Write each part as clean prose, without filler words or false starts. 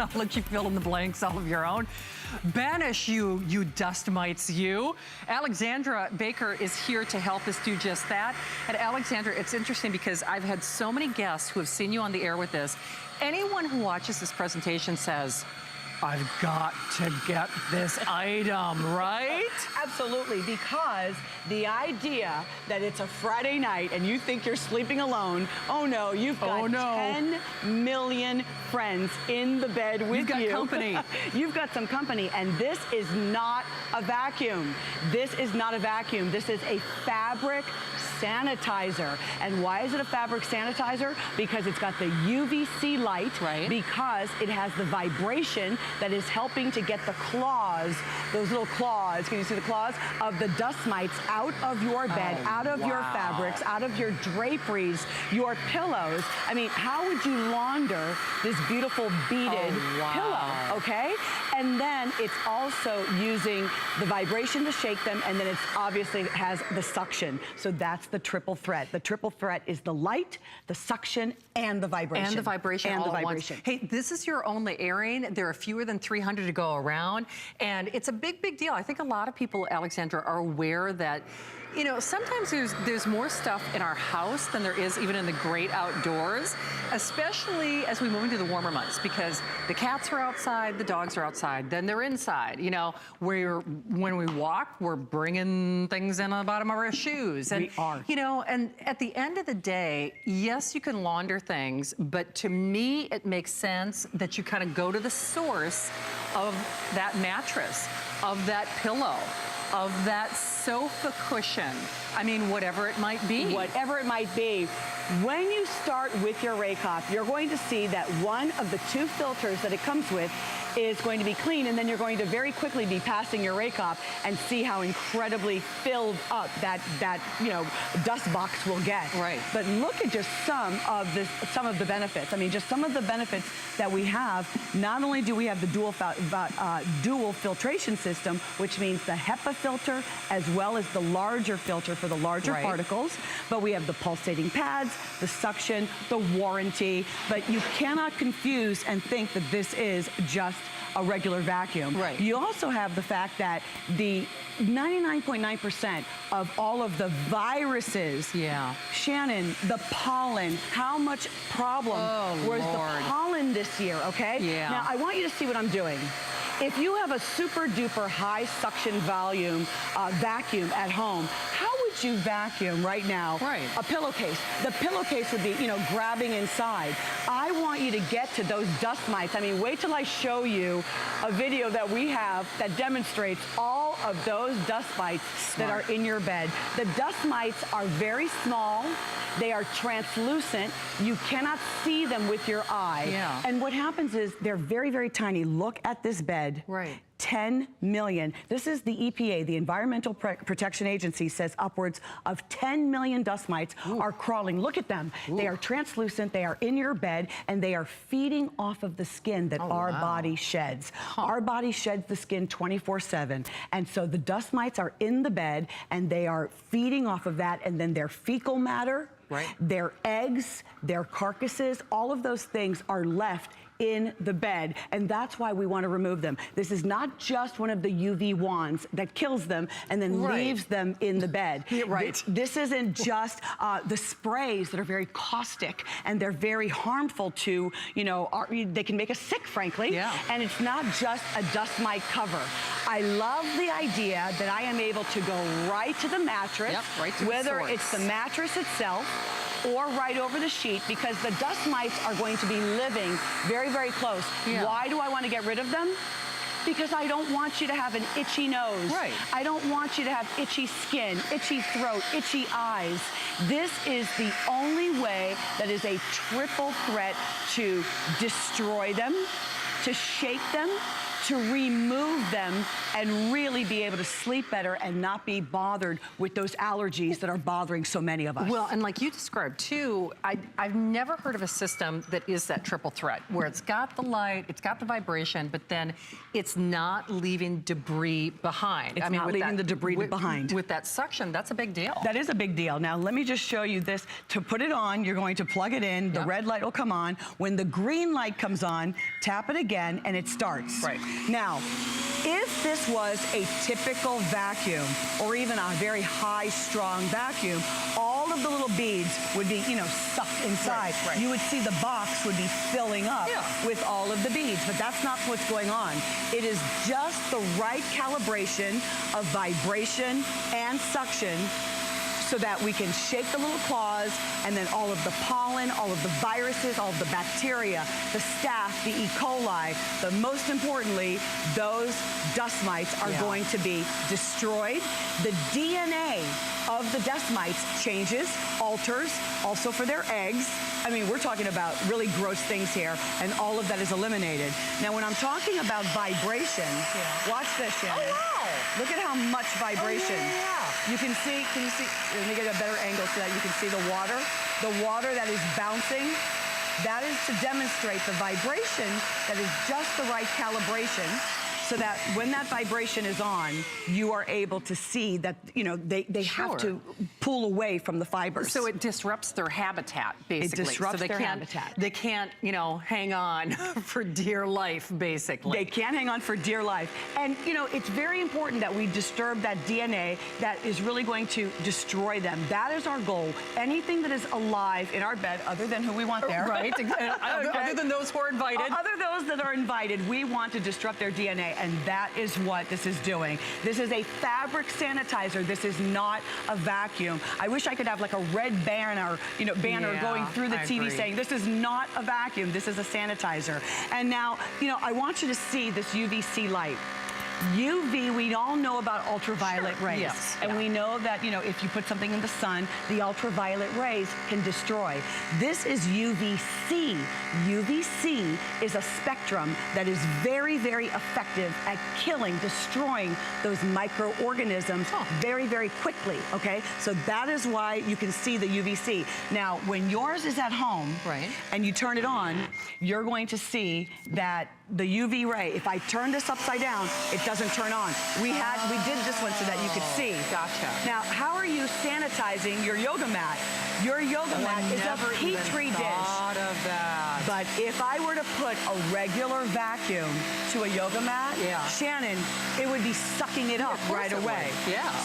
I'll let you fill in the blanks all of your own. Banish you dust mites, you. Alexandra Baker is here to help us do just that. And Alexandra, it's interesting because I've had so many guests who have seen you on the air with this. Anyone who watches this presentation says, I've got to get this item, right? Absolutely, because the idea that it's a Friday night and you think you're sleeping alone, oh no, you've got 10 million friends in the bed with you. You've got company. You've got some company, and this is not a vacuum. This is not a vacuum. This is a fabric sanitizer. And why is it a fabric sanitizer? Because it's got the UVC light, right, because it has the vibration that is helping to get the claws, those little claws, can you see the claws, of the dust mites out of your bed, out of your fabrics, out of your draperies, your pillows. I mean, how would you launder this beautiful beaded pillow, okay? And then it's also using the vibration to shake them, and then it's obviously has the suction. So that's the triple threat. The triple threat is the light, the suction, and the vibration. And the vibration all at once. Hey, this is your only airing. There are fewer than 300 to go around, and it's a big, big deal. I think a lot of people, Alexandra, are aware that, you know, sometimes there's more stuff in our house than there is even in the great outdoors, especially as we move into the warmer months, because the cats are outside, the dogs are outside, then they're inside. You know, when we walk, we're bringing things in on the bottom of our shoes. And, we are. You know, and at the end of the day, yes, you can launder things, but to me, it makes sense that you kind of go to the source of that mattress, of that pillow, of that sofa cushion. I mean, whatever it might be. Whatever it might be. When you start with your RAYCOP, you're going to see that one of the 2 filters that it comes with is going to be clean, and then you're going to very quickly be passing your RAYCOP and see how incredibly filled up that you know, dust box will get. Right. But look at just some of the benefits. I mean, just some of the benefits that we have. Not only do we have the dual filtration system, which means the HEPA filter as well as the larger filter for the larger particles, but we have the pulsating pads, the suction, the warranty, but you cannot confuse and think that this is just a regular vacuum. Right. You also have the fact that the 99.9% of all of the viruses, Shannon, the pollen, how much problem was the pollen this year, okay? Yeah. Now, I want you to see what I'm doing. If you have a super duper high suction volume vacuum at home, how would you vacuum right now a pillowcase? The pillowcase would be, you know, grabbing inside. I want you to get to those dust mites. I mean, wait till I show you a video that we have that demonstrates all of those dust mites that are in your bed. The dust mites are very small. They are translucent. You cannot see them with your eye. Yeah. And what happens is they're very, very tiny. Look at this bed. 10 million. This is the EPA, the Environmental Protection Agency, says upwards of 10 million dust mites are crawling. Look at them. They are translucent, they are in your bed, and they are feeding off of the skin that our body sheds. Our body sheds the skin 24/7. And so the dust mites are in the bed, and they are feeding off of that, and then their fecal matter, their eggs, their carcasses, all of those things are left in the bed, and that's why we want to remove them. This is not just one of the UV wands that kills them and then leaves them in the bed. This isn't just the sprays that are very caustic and they're very harmful to, you know, they can make us sick, frankly. And it's not just a dust mite cover. I love the idea that I am able to go right to the mattress, whether it's the mattress itself or right over the sheet, because the dust mites are going to be living very, very close. Why do I want to get rid of them? Because I don't want you to have an itchy nose. I don't want you to have itchy skin, itchy throat, itchy eyes. This is the only way that is a triple threat to destroy them, to shake them, to remove them, and really be able to sleep better and not be bothered with those allergies that are bothering so many of us. Well, and like you described too, I've never heard of a system that is that triple threat, where it's got the light, it's got the vibration, but then it's not leaving debris behind. It's not leaving the debris behind. With that suction, that's a big deal. That is a big deal. Now, let me just show you this. To put it on, you're going to plug it in, the red light will come on. When the green light comes on, tap it again. again, and it starts. Right. Now, if this was a typical vacuum, or even a very high, strong vacuum, all of the little beads would be, you know, sucked inside. Right. You would see the box would be filling up with all of the beads, but that's not what's going on. It is just the right calibration of vibration and suction so that we can shake the little claws, and then all of the pollen, all of the viruses, all of the bacteria, the staph, the E. coli, but most importantly, those dust mites are going to be destroyed. The DNA of the dust mites changes, alters, also for their eggs. I mean, we're talking about really gross things here, and all of that is eliminated. Now, when I'm talking about vibration, watch this, Shannon. Oh, wow. Look at how much vibration. You can see, let me get a better angle so that you can see the water that is bouncing. That is to demonstrate the vibration that is just the right calibration, so that when that vibration is on, you are able to see that, you know, they have to pull away from the fibers. So it disrupts their habitat, basically. It disrupts their habitat. They can't, you know, hang on for dear life, basically. They can't hang on for dear life. And, you know, it's very important that we disturb that DNA that is really going to destroy them. That is our goal. Anything that is alive in our bed, other than who we want there. Right. Other than those who are invited. Other those that are invited, we want to disrupt their DNA. And that is what this is doing. This is a fabric sanitizer. This is not a vacuum. I wish I could have like a red banner, you know, going through the TV saying, this is not a vacuum, this is a sanitizer. And now, you know, I want you to see this UVC light. UV, we all know about ultraviolet rays. Yes. And we know that, you know, if you put something in the sun, the ultraviolet rays can destroy. This is UVC. UVC is a spectrum that is very, very effective at killing, destroying those microorganisms very, very quickly, okay? So that is why you can see the UVC. Now, when yours is at home and you turn it on, you're going to see that the UV ray, if I turn this upside down, it doesn't turn on. We did this one so that you could see. Gotcha. Now, how are you sanitizing your yoga mat? Your yoga mat is a petri dish. Thought of that. But if I were to put a regular vacuum to a yoga mat, Shannon, it would be sucking it up right away.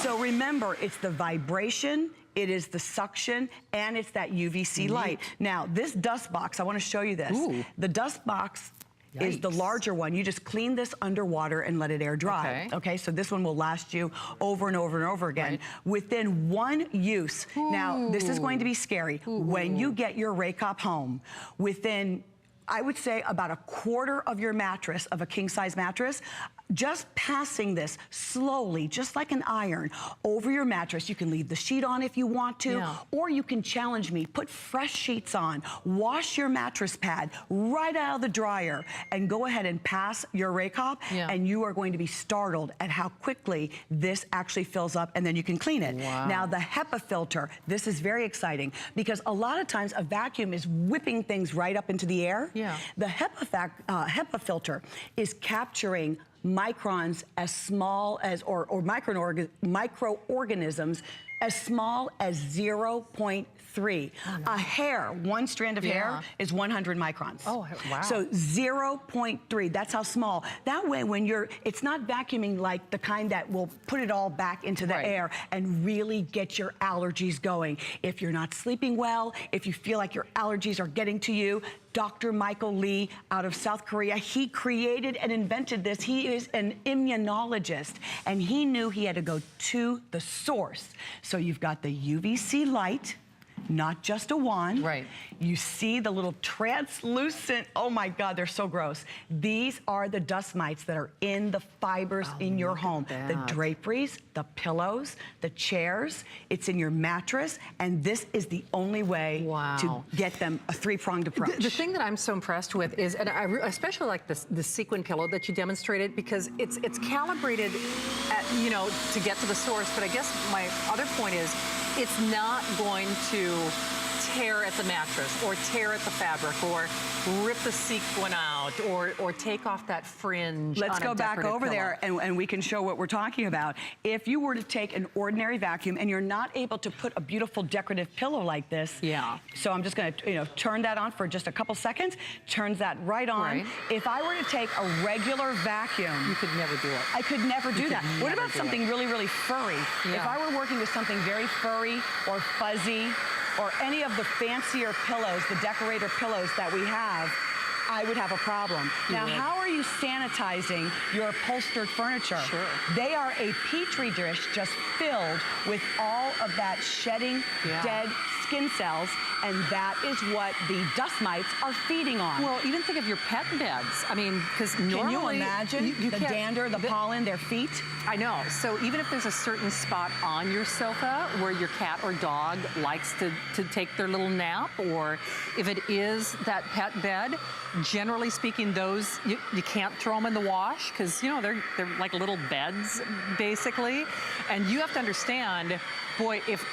So remember, it's the vibration, it is the suction, and it's that UVC light. Now, this dust box, I want to show you this. The dust box is the larger one. You just clean this underwater and let it air dry. Okay, so this one will last you over and over and over again. Within one use, now this is going to be scary. When you get your RAYCOP home, within, I would say, about a quarter of your mattress, of a king-size mattress, just passing this slowly, just like an iron, over your mattress. You can leave the sheet on if you want to, or you can challenge me, put fresh sheets on, wash your mattress pad right out of the dryer, and go ahead and pass your RAYCOP, and you are going to be startled at how quickly this actually fills up, and then you can clean it. Now, the HEPA filter, this is very exciting, because a lot of times a vacuum is whipping things right up into the air. The HEPA filter is capturing microns as small as, or microorganisms as small as 0.3. A hair, one strand of hair, is 100 microns. Oh, wow. So 0.3, that's how small. That way, when it's not vacuuming like the kind that will put it all back into the air and really get your allergies going. If you're not sleeping well, if you feel like your allergies are getting to you, Dr. Michael Lee out of South Korea, he created and invented this. He is an immunologist, and he knew he had to go to the source. So you've got the UVC light, not just a wand. You see the little translucent, oh my God, they're so gross. These are the dust mites that are in the fibers in your home. The draperies, the pillows, the chairs, it's in your mattress, and this is the only way to get them a three-pronged approach. The thing that I'm so impressed with is, and I especially like the sequin pillow that you demonstrated, because it's calibrated at, you know, to get to the source, but I guess my other point is, it's not going to tear at the mattress or tear at the fabric or rip the sequin out or take off that fringe. Let's go back over there and we can show what we're talking about. If you were to take an ordinary vacuum and you're not able to put a beautiful decorative pillow like this, so I'm just going to turn that on for just a couple seconds, turns that right on. If I were to take a regular vacuum, you could never do it. I could never do that. What about something really, really furry? If I were working with something very furry or fuzzy or any of the fancier pillows, the decorator pillows that we have, I would have a problem. Now, how are you sanitizing your upholstered furniture? They are a petri dish just filled with all of that shedding, dead skin cells, and that is what the dust mites are feeding on. Well, even think of your pet beds. I mean, because normally... Can you imagine the dander, the pollen, their feet? I know. So even if there's a certain spot on your sofa where your cat or dog likes to take their little nap, or if it is that pet bed, generally speaking, those, you can't throw them in the wash because, you know, they're like little beds, basically. And you have to understand, boy, if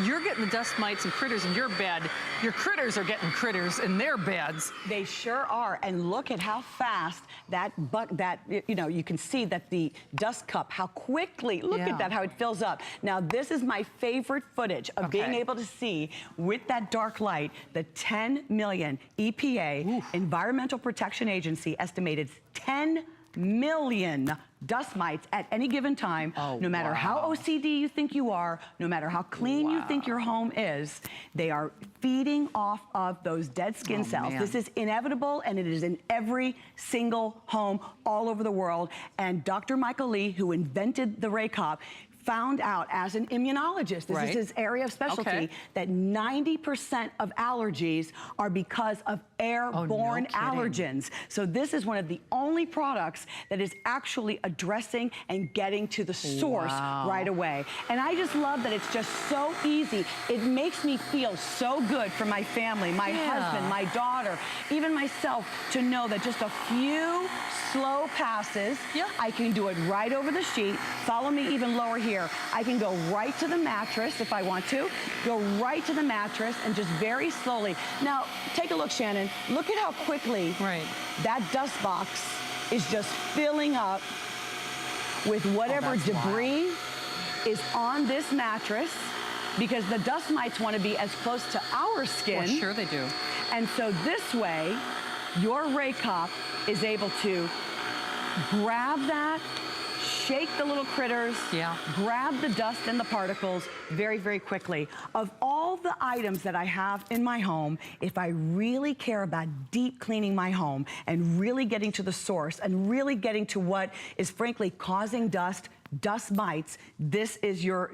you're getting the dust mites and critters in your bed, your critters are getting critters in their beds. They sure are. And look at how fast you can see that the dust cup, how quickly, look at that, how it fills up. Now, this is my favorite footage of being able to see with that dark light, the 10 million EPA, Environmental Protection Agency, estimated 10 million dust mites at any given time, no matter how OCD you think you are, no matter how clean you think your home is, they are feeding off of those dead skin cells. This is inevitable, and it is in every single home all over the world. And Dr. Michael Lee, who invented the RAYCOP, found out as an immunologist, this is his area of specialty, that 90% of allergies are because of airborne allergens. So this is one of the only products that is actually addressing and getting to the source right away. And I just love that it's just so easy. It makes me feel so good for my family, my husband, my daughter, even myself, to know that just a few slow passes, I can do it right over the sheet. Follow me even lower here. I can go right to the mattress if I want to, go right to the mattress and just very slowly. Now, take a look, Shannon. Look at how quickly that dust box is just filling up with whatever debris is on this mattress, because the dust mites want to be as close to our skin. Well, sure they do. And so this way, your RAYCOP is able to grab that, shake the little critters, grab the dust and the particles very, very quickly. Of all the items that I have in my home, if I really care about deep cleaning my home and really getting to the source and really getting to what is frankly causing dust mites, this is your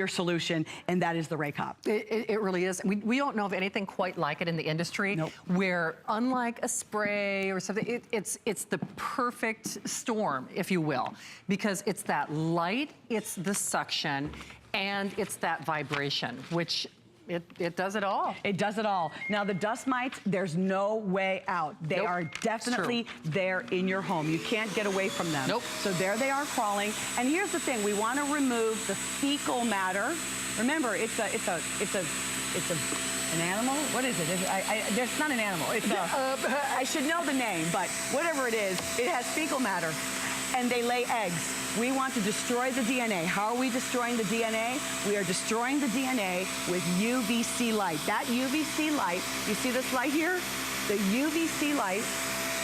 solution, and that is the RAYCOP. It really is. We don't know of anything quite like it in the industry, where unlike a spray or something, it's the perfect storm, if you will, because it's that light, it's the suction, and it's that vibration, which it does it all. It does it all. Now, the dust mites, there's no way out. They are definitely there in your home. You can't get away from them. So there they are crawling. And here's the thing: we want to remove the fecal matter. Remember, it's an animal. What is it? It's not an animal. It's I should know the name, but whatever it is, it has fecal matter, and they lay eggs. We want to destroy the DNA. How are we destroying the DNA? We are destroying the DNA with UVC light. That UVC light, you see this light here? The UVC light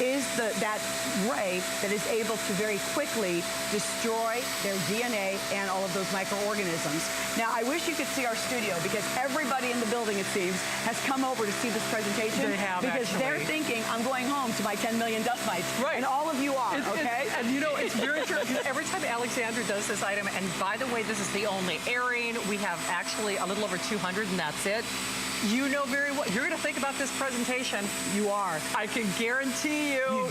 is that ray that is able to very quickly destroy their DNA and all of those microorganisms. Now, I wish you could see our studio, because everybody in the building, it seems, has come over to see this presentation. They have, because they're thinking, I'm going home to my 10 million dust mites. And all of you are, okay? And you know, it's very true. Every time Alexandra does this item, and by the way, this is the only airing. We have actually a little over 200, and that's it. You know very well, you're going to think about this presentation. You are. I can guarantee you.